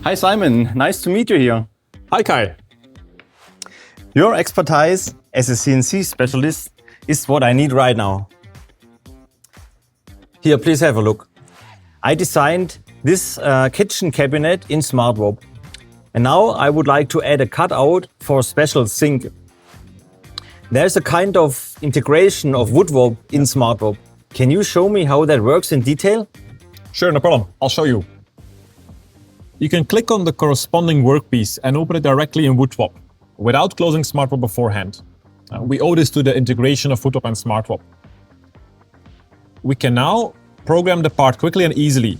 Hi Simon, nice to meet you here. Hi Kai. Your expertise as a CNC specialist is what I need right now. Here, please have a look. I designed this kitchen cabinet in Smartwop. And now I would like to add a cutout for a special sink. There's a kind of integration of Woodwop in Smartwop. Can you show me how that works in detail? Sure, no problem. I'll show you. You can click on the corresponding workpiece and open it directly in Woodwop without closing Smartwop beforehand. We owe this to the integration of Woodwop and Smartwop. We can now program the part quickly and easily.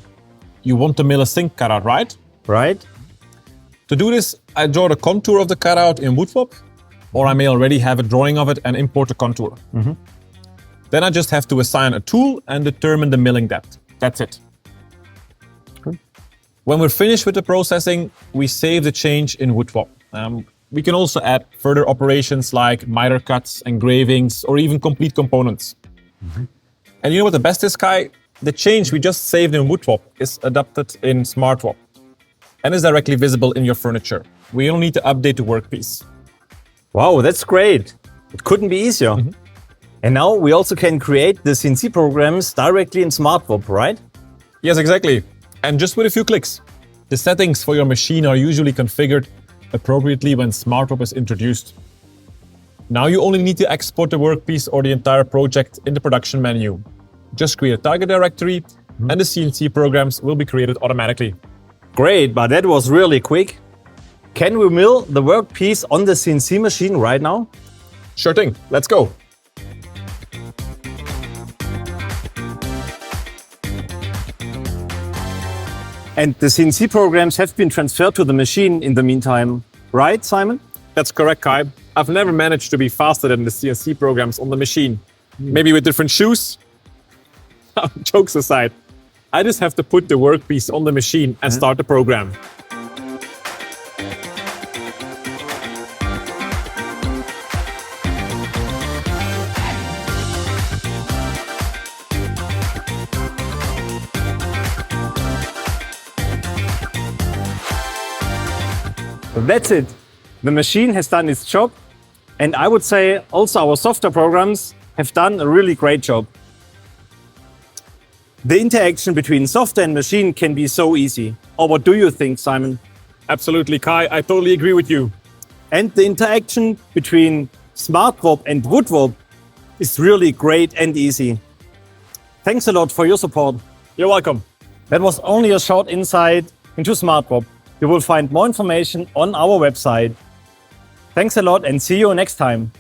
You want to mill a sink cutout, right? Right. To do this, I draw the contour of the cutout in Woodwop, or I may already have a drawing of it and import the contour. Then I just have to assign a tool and determine the milling depth. That's it. Good. When we're finished with the processing, we save the change in Woodwop. We can also add further operations like miter cuts, engravings, or even complete components. And you know what the best is, Kai? The change we just saved in Woodwop is adapted in Smartwop and is directly visible in your furniture. We only need to update the workpiece. Wow, that's great. It couldn't be easier. And now we also can create the CNC programs directly in Smartwop, right? Yes, exactly. And just with a few clicks. The settings for your machine are usually configured appropriately when Smartwop is introduced. Now you only need to export the workpiece or the entire project in the production menu. Just create a target directory and the CNC programs will be created automatically. Great, but that was really quick. Can we mill the workpiece on the CNC machine right now? Sure thing, let's go. And the CNC programs have been transferred to the machine in the meantime, right, Simon? That's correct, Kai. I've never managed to be faster than the CNC programs on the machine. Maybe with different shoes? Jokes aside, I just have to put the workpiece on the machine and start the program. That's it. The machine has done its job, and I would say also our software programs have done a really great job. The interaction between software and machine can be so easy. Or what do you think, Simon? Absolutely, Kai. I totally agree with you. And the interaction between Smartwop and Woodwop is really great and easy. Thanks a lot for your support. You're welcome. That was only a short insight into Smartwop. You will find more information on our website. Thanks a lot and see you next time.